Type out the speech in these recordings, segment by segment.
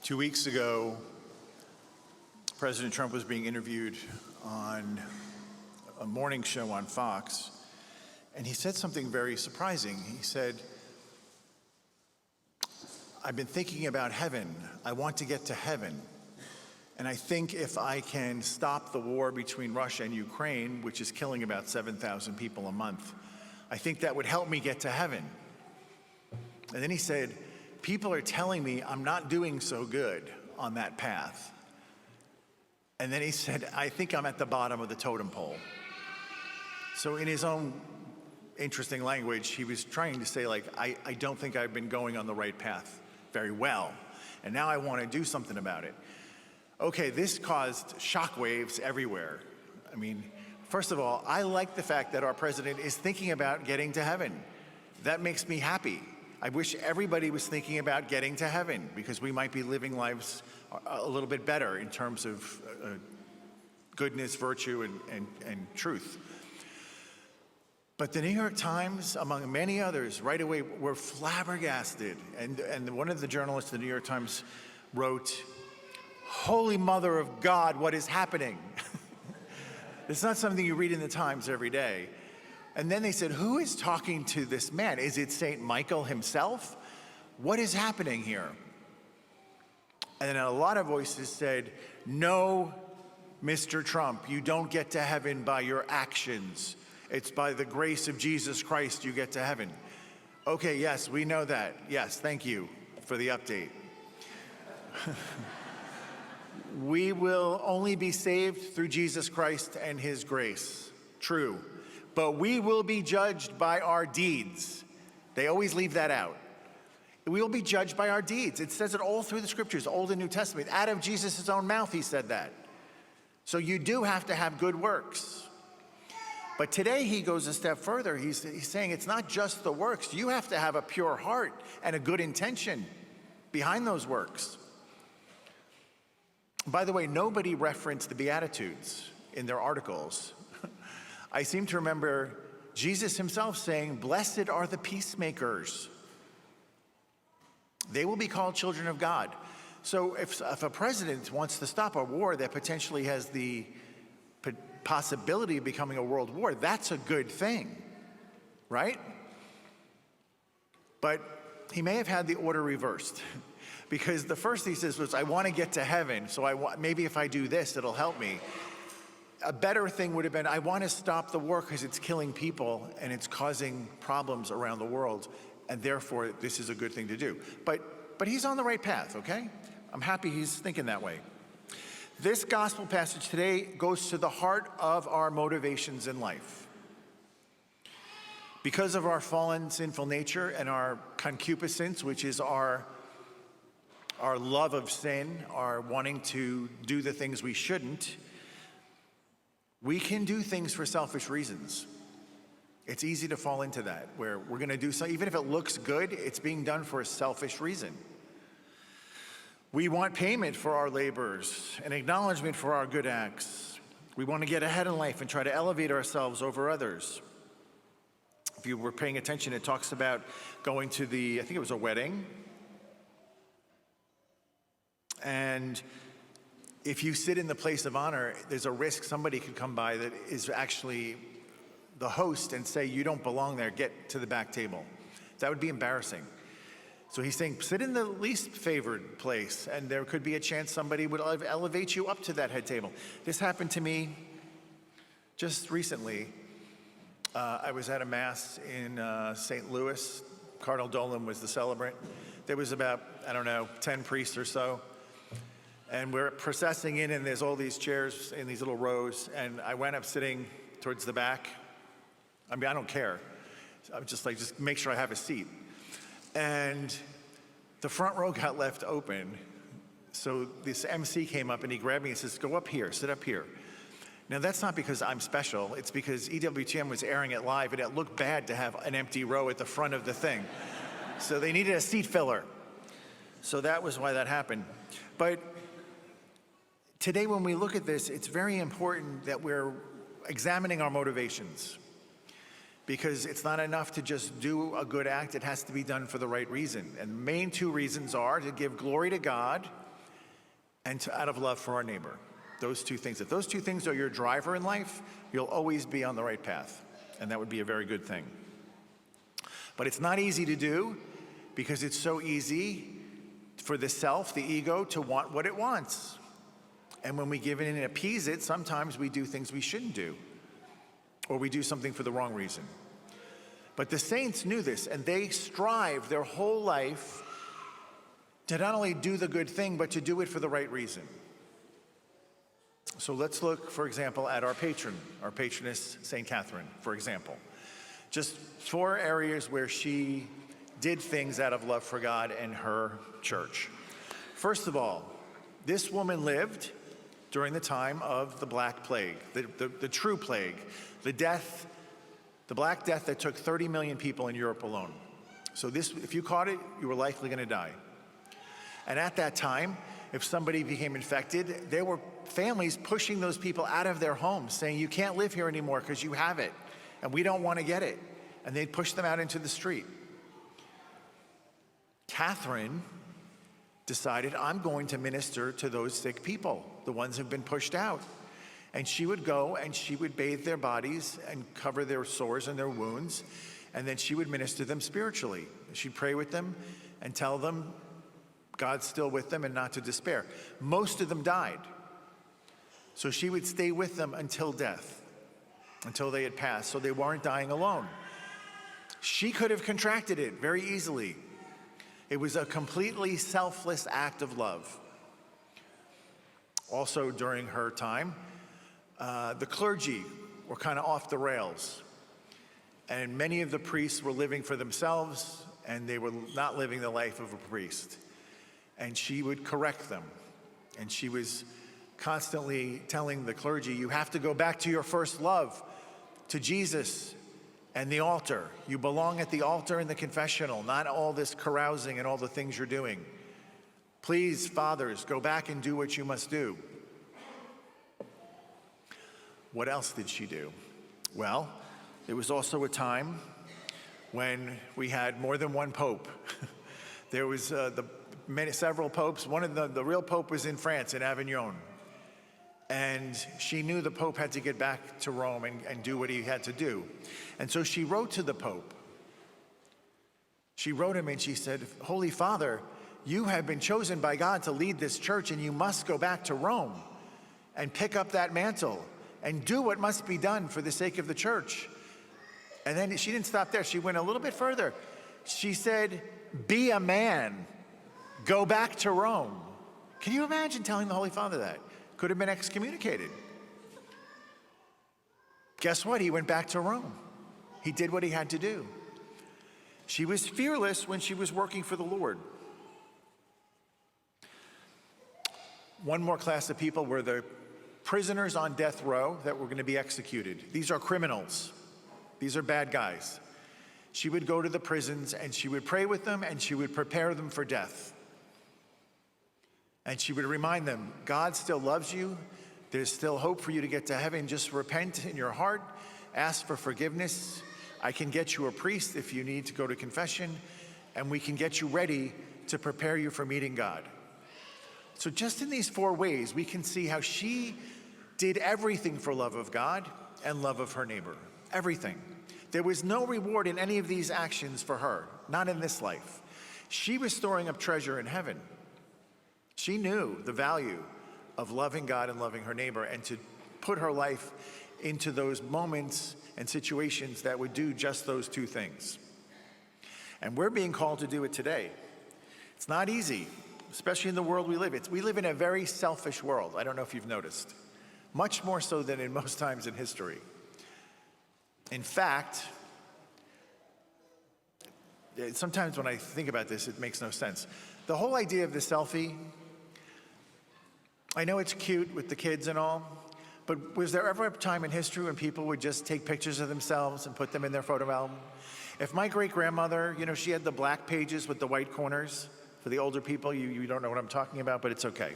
2 weeks ago, President Trump was being interviewed on a morning show on Fox, and he said something very surprising. He said, "I've been thinking about heaven. I want to get to heaven. And I think if I can stop the war between Russia and Ukraine, which is killing about 7,000 people a month, I think that would help me get to heaven." And then he said, "People are telling me I'm not doing so good on that path." And then he said, "I think I'm at the bottom of the totem pole." So in his own interesting language, he was trying to say, like, I don't think I've been going on the right path very well. And now I want to do something about it. Okay, this caused shockwaves everywhere. I mean, first of all, I like the fact that our president is thinking about getting to heaven. That makes me happy. I wish everybody was thinking about getting to heaven, because we might be living lives a little bit better in terms of goodness, virtue, and truth. But the New York Times, among many others, right away were flabbergasted. And one of the journalists of the New York Times wrote, "Holy Mother of God, what is happening?" It's not something you read in the Times every day. And then they said, "Who is talking to this man? Is it St. Michael himself? What is happening here?" And then a lot of voices said, "No, Mr. Trump, you don't get to heaven by your actions. It's by the grace of Jesus Christ you get to heaven." Okay, yes, we know that. Yes, thank you for the update. We will only be saved through Jesus Christ and his grace. True. But we will be judged by our deeds. They always leave that out. We will be judged by our deeds. It says it all through the scriptures, Old and New Testament. Out of Jesus' own mouth, he said that. So you do have to have good works. But today he goes a step further. He's saying it's not just the works. You have to have a pure heart and a good intention behind those works. By the way, nobody referenced the Beatitudes in their articles. I seem to remember Jesus himself saying, "Blessed are the peacemakers. They will be called children of God." So if a president wants to stop a war that potentially has the possibility of becoming a world war, that's a good thing, right? But he may have had the order reversed, because the first he says was, "I want to get to heaven, so maybe if I do this, it'll help me." A better thing would have been, "I want to stop the war because it's killing people and it's causing problems around the world, and therefore this is a good thing to do." But he's on the right path, okay? I'm happy he's thinking that way. This gospel passage today goes to the heart of our motivations in life. Because of our fallen, sinful nature and our concupiscence, which is our love of sin, our wanting to do the things we shouldn't, we can do things for selfish reasons. It's easy to fall into that, where we're going to do something, even if it looks good, it's being done for a selfish reason. We want payment for our labors and acknowledgement for our good acts. We want to get ahead in life and try to elevate ourselves over others. If you were paying attention, it talks about going to I think it was a wedding. And if you sit in the place of honor, there's a risk somebody could come by that is actually the host and say, "You don't belong there, get to the back table." That would be embarrassing. So he's saying, sit in the least favored place, and there could be a chance somebody would elevate you up to that head table. This happened to me just recently. I was at a mass in St. Louis. Cardinal Dolan was the celebrant. There was about, 10 priests or so. And we're processing in, and there's all these chairs in these little rows, and I went up sitting towards the back. I mean, I don't care. I'm just like, just make sure I have a seat. And the front row got left open. So this MC came up and he grabbed me and says, "Go up here, sit up here." Now that's not because I'm special, it's because EWTN was airing it live and it looked bad to have an empty row at the front of the thing. So they needed a seat filler. So that was why that happened. But today when we look at this, it's very important that we're examining our motivations. Because it's not enough to just do a good act, it has to be done for the right reason. And the main two reasons are to give glory to God and out of love for our neighbor. Those two things. If those two things are your driver in life, you'll always be on the right path, and that would be a very good thing. But it's not easy to do because it's so easy for the self, the ego, to want what it wants. And when we give in and appease it, sometimes we do things we shouldn't do, or we do something for the wrong reason. But the saints knew this, and they strive their whole life to not only do the good thing, but to do it for the right reason. So let's look, for example, at our patroness, St. Catherine, for example. Just 4 areas where she did things out of love for God and her church. First of all, this woman lived during the time of the Black Plague, the true plague, the Black Death that took 30 million people in Europe alone. So if you caught it, you were likely going to die. And at that time, if somebody became infected, there were families pushing those people out of their homes, saying, you can't live here anymore because you have it, and we don't want to get it. And they'd push them out into the street. Catherine decided, I'm going to minister to those sick people, the ones who've been pushed out. And she would go and she would bathe their bodies and cover their sores and their wounds, and then she would minister to them spiritually. She'd pray with them and tell them God's still with them and not to despair. Most of them died. So she would stay with them until death, until they had passed, so they weren't dying alone. She could have contracted it very easily. It was a completely selfless act of love. Also during her time, the clergy were kind of off the rails. And many of the priests were living for themselves, and they were not living the life of a priest. And she would correct them. And she was constantly telling the clergy, you have to go back to your first love, to Jesus and the altar. You belong at the altar and the confessional, not all this carousing and all the things you're doing. Please, fathers, go back and do what you must do. What else did she do? Well, there was also a time when we had more than one pope. There was several popes. One of the real pope was in France, in Avignon. And she knew the Pope had to get back to Rome and do what he had to do. And so she wrote to the Pope. She wrote him and she said, Holy Father, you have been chosen by God to lead this church, and you must go back to Rome and pick up that mantle and do what must be done for the sake of the church. And then she didn't stop there. She went a little bit further. She said, be a man. Go back to Rome. Can you imagine telling the Holy Father that? Could have been excommunicated. Guess what? He went back to Rome. He did what he had to do. She was fearless when she was working for the Lord. One more class of people were the prisoners on death row that were going to be executed. These are criminals. These are bad guys. She would go to the prisons and she would pray with them and she would prepare them for death. And she would remind them, God still loves you. There's still hope for you to get to heaven. Just repent in your heart. Ask for forgiveness. I can get you a priest if you need to go to confession. And we can get you ready to prepare you for meeting God. So just in these 4 ways, we can see how she did everything for love of God and love of her neighbor. Everything. There was no reward in any of these actions for her. Not in this life. She was storing up treasure in heaven. She knew the value of loving God and loving her neighbor, and to put her life into those moments and situations that would do just those 2 things. And we're being called to do it today. It's not easy, especially in the world we live in. We live in a very selfish world. I don't know if you've noticed. Much more so than in most times in history. In fact, sometimes when I think about this, it makes no sense. The whole idea of the selfie, I know it's cute with the kids and all, but was there ever a time in history when people would just take pictures of themselves and put them in their photo album? If my great-grandmother, she had the black pages with the white corners. For the older people, you don't know what I'm talking about, but it's okay.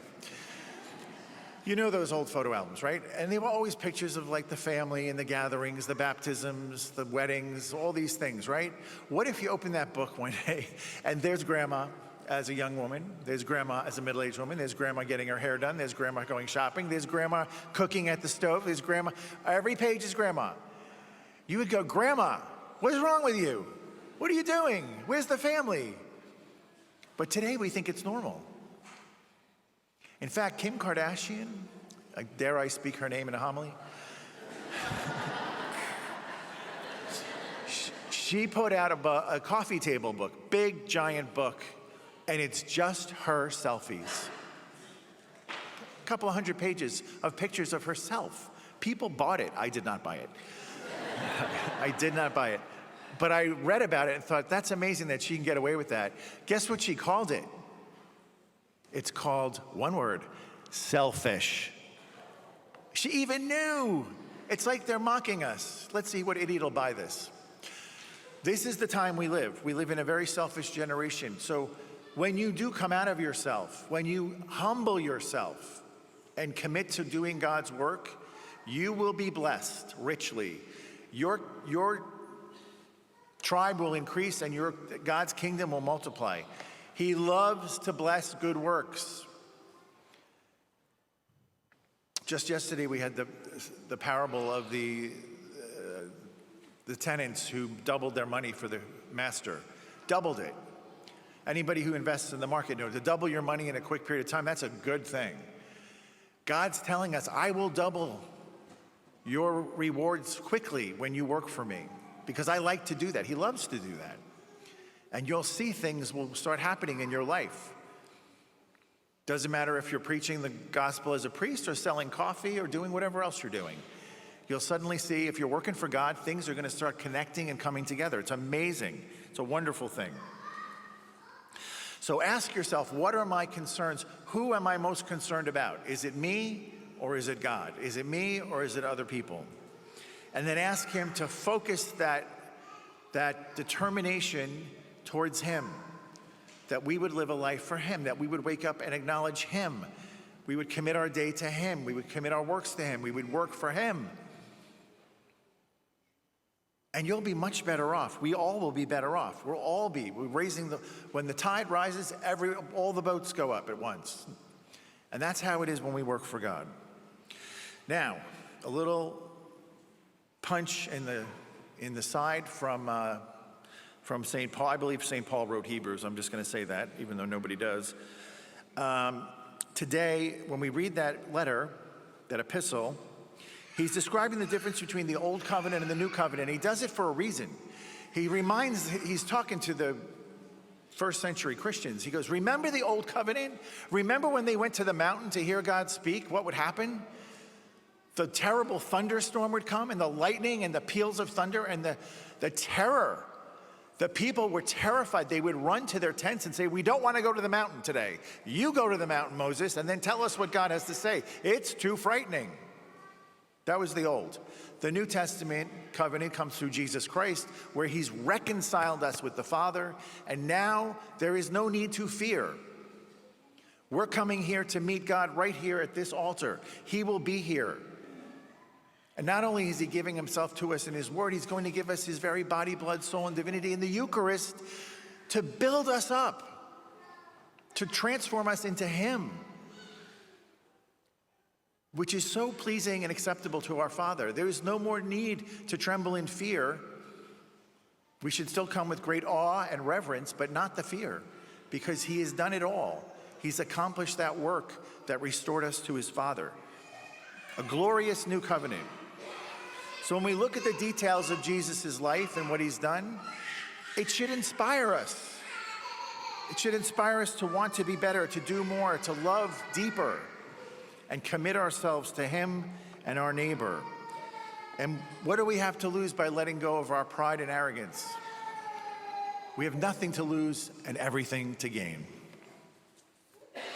You know those old photo albums, right? And they were always pictures of like the family and the gatherings, the baptisms, the weddings, all these things, right? What if you open that book one day and there's grandma as a young woman. There's grandma as a middle-aged woman. There's grandma getting her hair done. There's grandma going shopping. There's grandma cooking at the stove. There's grandma. Every page is grandma. You would go, Grandma, what is wrong with you? What are you doing? Where's the family? But today we think it's normal. In fact, Kim Kardashian, dare I speak her name in a homily? She put out a coffee table book, big, giant book, and it's just her selfies. A couple of 100 pages of pictures of herself. People bought it. I did not buy it. I did not buy it. But I read about it and thought, that's amazing that she can get away with that. Guess what she called it? It's called, one word, selfish. She even knew. It's like they're mocking us. Let's see what idiot will buy this. This is the time we live. We live in a very selfish generation. So when you do come out of yourself, when you humble yourself and commit to doing God's work, you will be blessed richly. Your tribe will increase and God's kingdom will multiply. He loves to bless good works. Just yesterday we had the parable of the tenants who doubled their money for the master. Doubled it. Anybody who invests in the market knows to double your money in a quick period of time, that's a good thing. God's telling us, I will double your rewards quickly when you work for me, because I like to do that. He loves to do that. And you'll see things will start happening in your life. Doesn't matter if you're preaching the gospel as a priest or selling coffee or doing whatever else you're doing. You'll suddenly see, if you're working for God, things are going to start connecting and coming together. It's amazing. It's a wonderful thing. So ask yourself, what are my concerns? Who am I most concerned about? Is it me or is it God? Is it me or is it other people? And then ask him to focus that determination towards him, that we would live a life for him, that we would wake up and acknowledge him. We would commit our day to him. We would commit our works to him. We would work for him. And you'll be much better off. We all will be better off. We'll all be. When the tide rises, all the boats go up at once. And that's how it is when we work for God. Now, a little punch in the side from St. Paul. I believe St. Paul wrote Hebrews. I'm just going to say that, even though nobody does. Today, when we read that letter, that epistle, he's describing the difference between the old covenant and the new covenant. He does it for a reason. He's talking to the first century Christians. He goes, remember the old covenant? Remember when they went to the mountain to hear God speak? What would happen? The terrible thunderstorm would come, and the lightning and the peals of thunder and the terror. The people were terrified. They would run to their tents and say, we don't want to go to the mountain today. You go to the mountain, Moses, and then tell us what God has to say. It's too frightening. That was the old. The New Testament covenant comes through Jesus Christ, where he's reconciled us with the Father, and now there is no need to fear. We're coming here to meet God right here at this altar. He will be here. And not only is he giving himself to us in his word, he's going to give us his very body, blood, soul, and divinity in the Eucharist to build us up, to transform us into him, which is so pleasing and acceptable to our Father. There is no more need to tremble in fear. We should still come with great awe and reverence, but not the fear, because he has done it all. He's accomplished that work that restored us to his Father. A glorious new covenant. So when we look at the details of Jesus' life and what he's done, it should inspire us. It should inspire us to want to be better, to do more, to love deeper, and commit ourselves to him and our neighbor. And what do we have to lose by letting go of our pride and arrogance? We have nothing to lose and everything to gain.